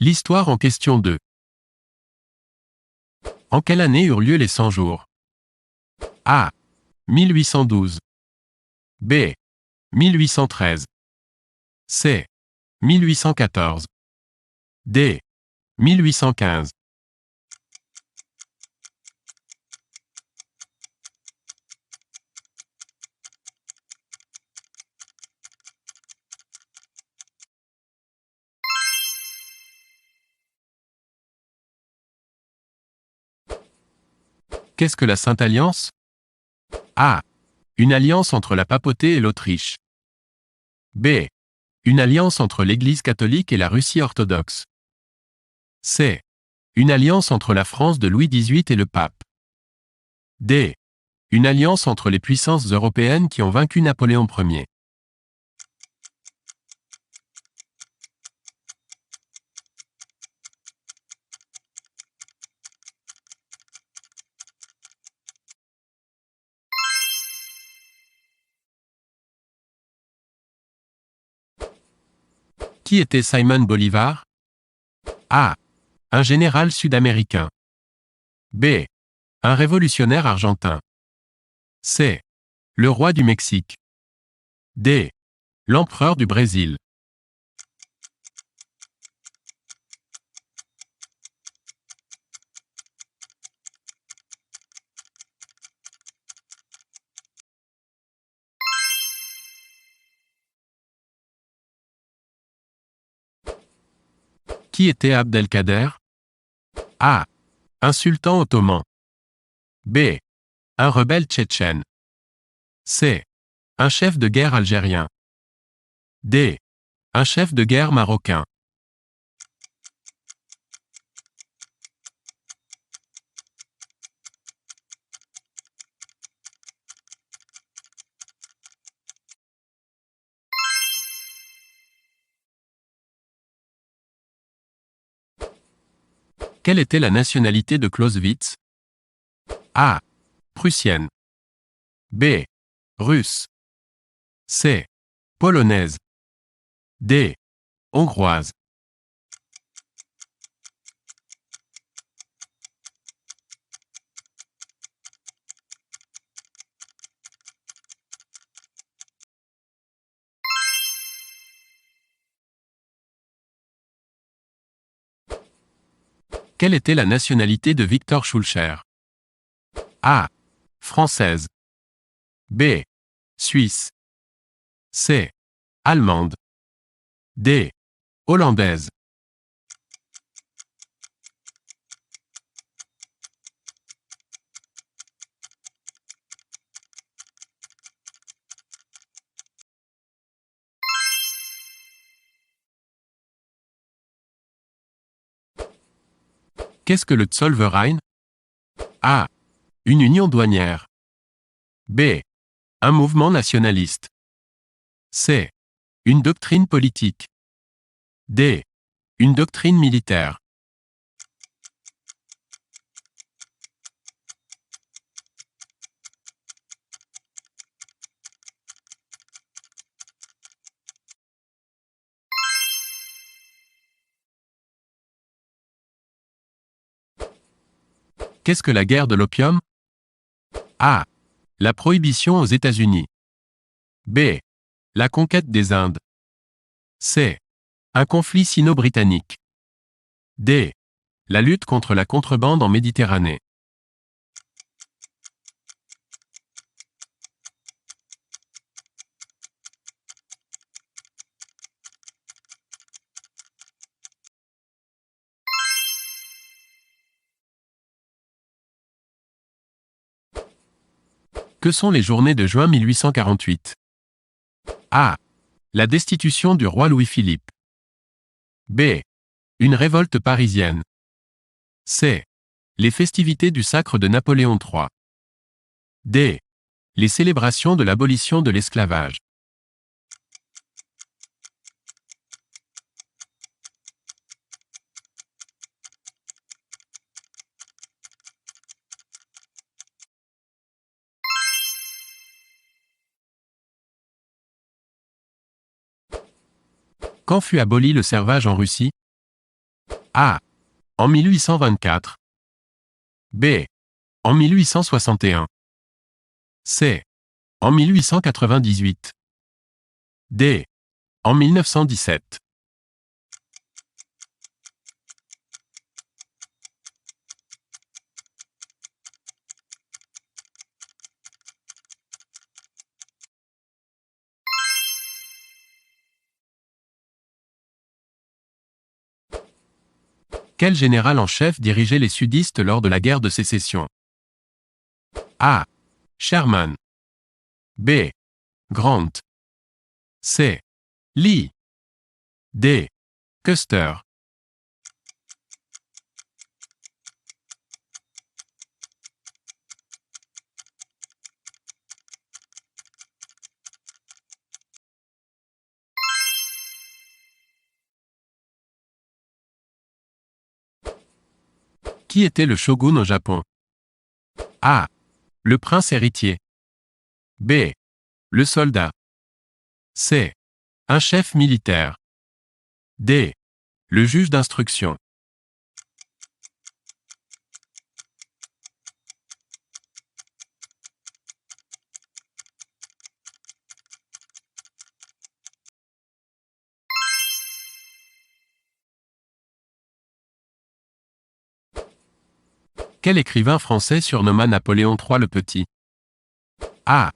L'histoire en question de. En quelle année eurent lieu les 100 jours? A. 1812. B. 1813. C. 1814. D. 1815. Qu'est-ce que la Sainte Alliance? A. Une alliance entre la papauté et l'Autriche. B. Une alliance entre l'Église catholique et la Russie orthodoxe. C. Une alliance entre la France de Louis XVIII et le pape. D. Une alliance entre les puissances européennes qui ont vaincu Napoléon Ier. Qui était Simón Bolívar? A. Un général sud-américain. B. Un révolutionnaire argentin. C. Le roi du Mexique. D. L'empereur du Brésil. Qui était Abdelkader? A. Un sultan ottoman. B. Un rebelle tchétchène. C. Un chef de guerre algérien. D. Un chef de guerre marocain. Quelle était la nationalité de Clausewitz? A. Prussienne. B. Russe. C. Polonaise. D. Hongroise. Quelle était la nationalité de Victor Schulcher? A. Française. B. Suisse. C. Allemande. D. Hollandaise. Qu'est-ce que le Zollverein? A. Une union douanière. B. Un mouvement nationaliste. C. Une doctrine politique. D. Une doctrine militaire. Qu'est-ce que la guerre de l'opium? A. La prohibition aux États-Unis. B. La conquête des Indes. C. Un conflit sino-britannique. D. La lutte contre la contrebande en Méditerranée. Que sont les journées de juin 1848? A. La destitution du roi Louis-Philippe. B. Une révolte parisienne. C. Les festivités du sacre de Napoléon III. D. Les célébrations de l'abolition de l'esclavage. Quand fut aboli le servage en Russie? A. En 1824. B. En 1861. C. En 1898. D. En 1917. Quel général en chef dirigeait les sudistes lors de la guerre de sécession? A. Sherman. B. Grant. C. Lee. D. Custer. Qui était le shogun au Japon? A. Le prince héritier. B. Le soldat. C. Un chef militaire. D. Le juge d'instruction. Quel écrivain français surnomma Napoléon III le Petit? A.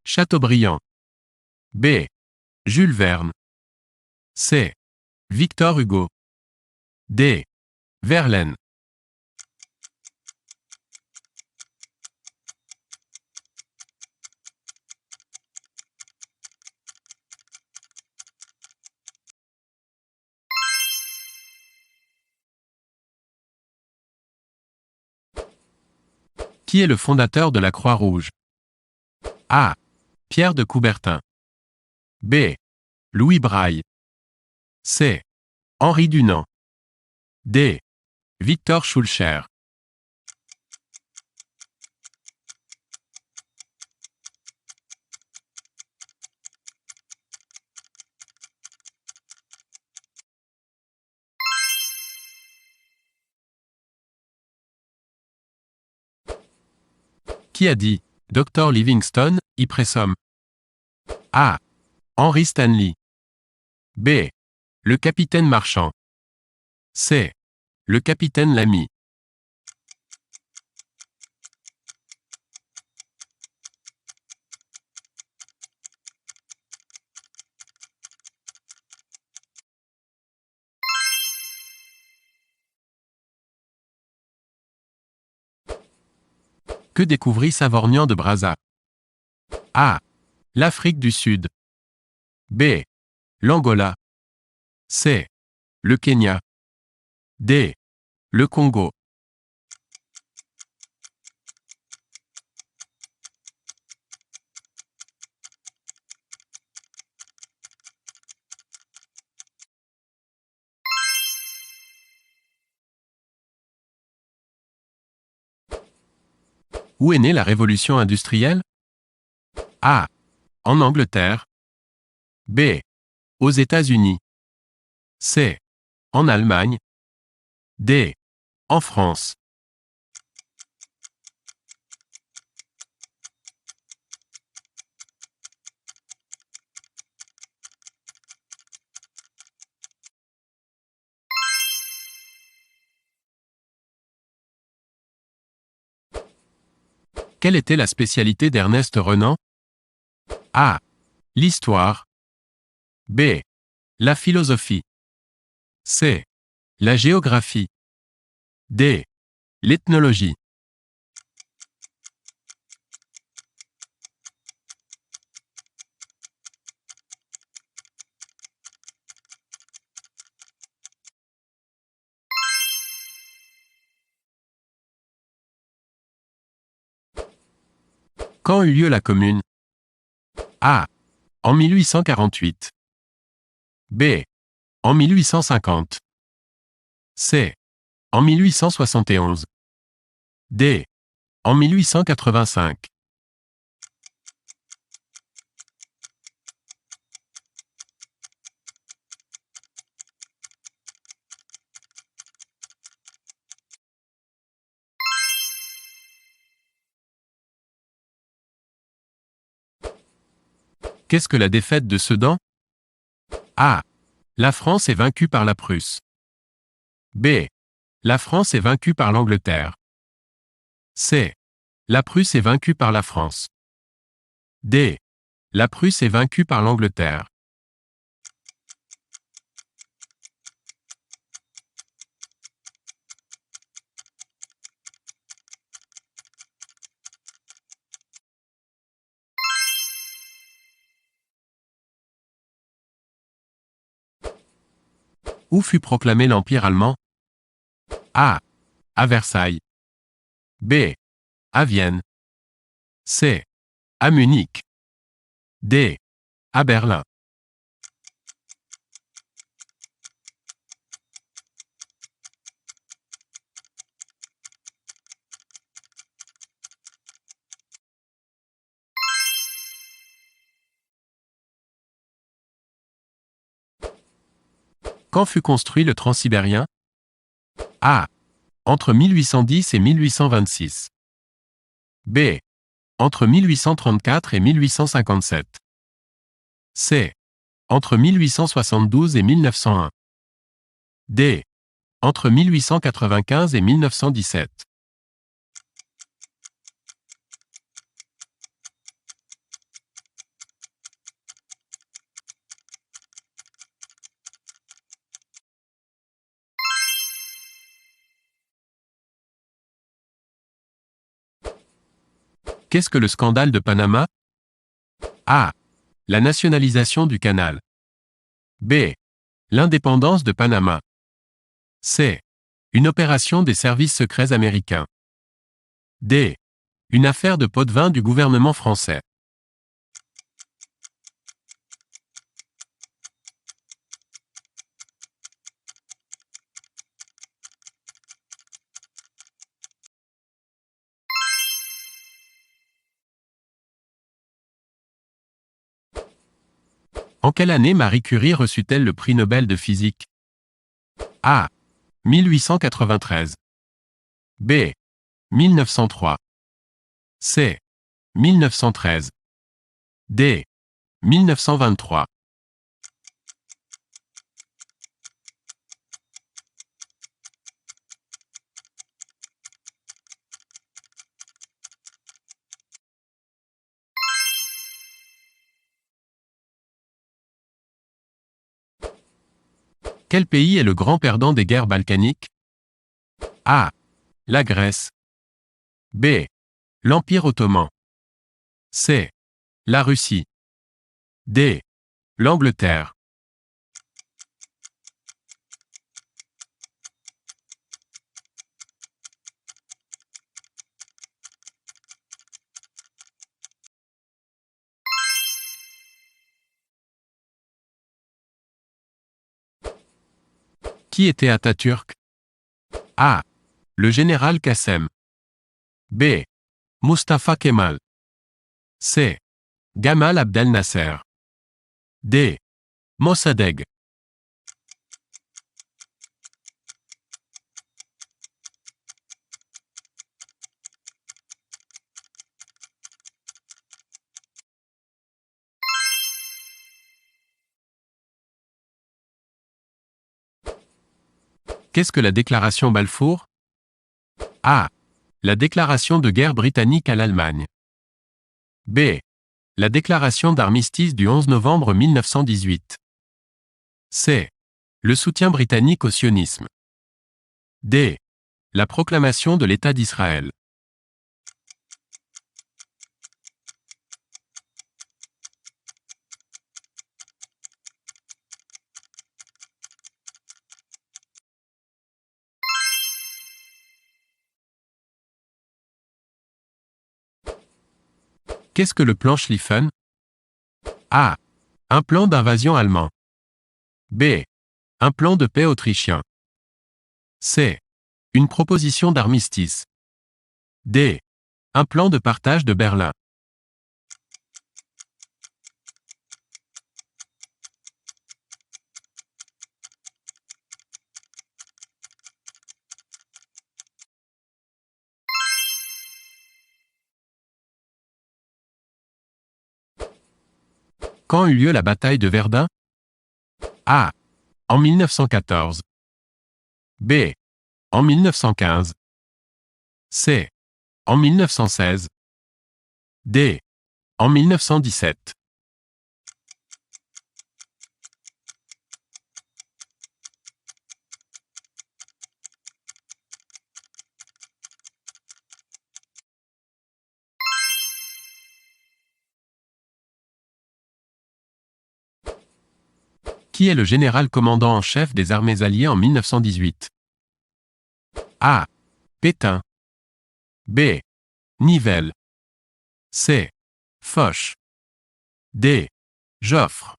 Chateaubriand. B. Jules Verne. C. Victor Hugo. D. Verlaine. Qui est le fondateur de la Croix-Rouge? A. Pierre de Coubertin. B. Louis Braille. C. Henri Dunant. D. Victor Schulcher. Qui a dit « Dr Livingstone, Ypressom » A. Henry Stanley. B. Le capitaine Marchand. C. Le capitaine Lamy. Que découvrit Savorgnan de Brazza? A. L'Afrique du Sud. B. L'Angola. C. Le Kenya. D. Le Congo. Où est née la révolution industrielle? A. En Angleterre. B. Aux États-Unis. C. En Allemagne. D. En France. Quelle était la spécialité d'Ernest Renan? A. L'histoire. B. La philosophie. C. La géographie. D. L'ethnologie. Quand eut lieu la Commune? A. En 1848. B. En 1850. C. En 1871. D. En 1885. Qu'est-ce que la défaite de Sedan? A. La France est vaincue par la Prusse. B. La France est vaincue par l'Angleterre. C. La Prusse est vaincue par la France. D. La Prusse est vaincue par l'Angleterre. Où fut proclamé l'Empire allemand? A. À Versailles. B. À Vienne. C. À Munich. D. À Berlin. Quand fut construit le Transsibérien? A. Entre 1810 et 1826. B. Entre 1834 et 1857. C. Entre 1872 et 1901. D. Entre 1895 et 1917. Qu'est-ce que le scandale de Panama? A. La nationalisation du canal. B. L'indépendance de Panama. C. Une opération des services secrets américains. D. Une affaire de pot-de-vin du gouvernement français. En quelle année Marie Curie reçut-elle le prix Nobel de physique? A. 1893. B. 1903. C. 1913. D. 1923. Quel pays est le grand perdant des guerres balkaniques? A. La Grèce. B. L'Empire ottoman. C. La Russie. D. L'Angleterre. Qui était Atatürk? A. Le général Qassem. B. Mustafa Kemal. C. Gamal Abdel Nasser. D. Mossadegh. Qu'est-ce que la déclaration Balfour? A. La déclaration de guerre britannique à l'Allemagne. B. La déclaration d'armistice du 11 novembre 1918. C. Le soutien britannique au sionisme. D. La proclamation de l'État d'Israël. Qu'est-ce que le plan Schlieffen? A. Un plan d'invasion allemand. B. Un plan de paix autrichien. C. Une proposition d'armistice. D. Un plan de partage de Berlin. Quand eut lieu la bataille de Verdun? A. En 1914. B. En 1915. C. En 1916. D. En 1917. Qui est le général commandant en chef des armées alliées en 1918? A. Pétain. B. Nivelle. C. Foch. D. Joffre.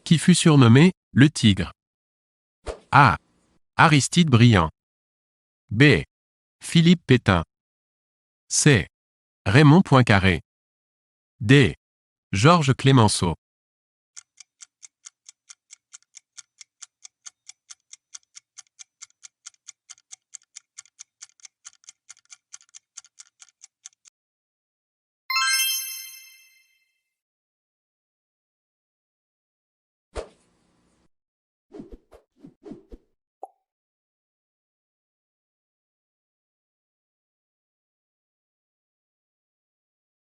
Qui fut surnommé le Tigre? A. Aristide Briand. B. Philippe Pétain. C. Raymond Poincaré. D. Georges Clémenceau.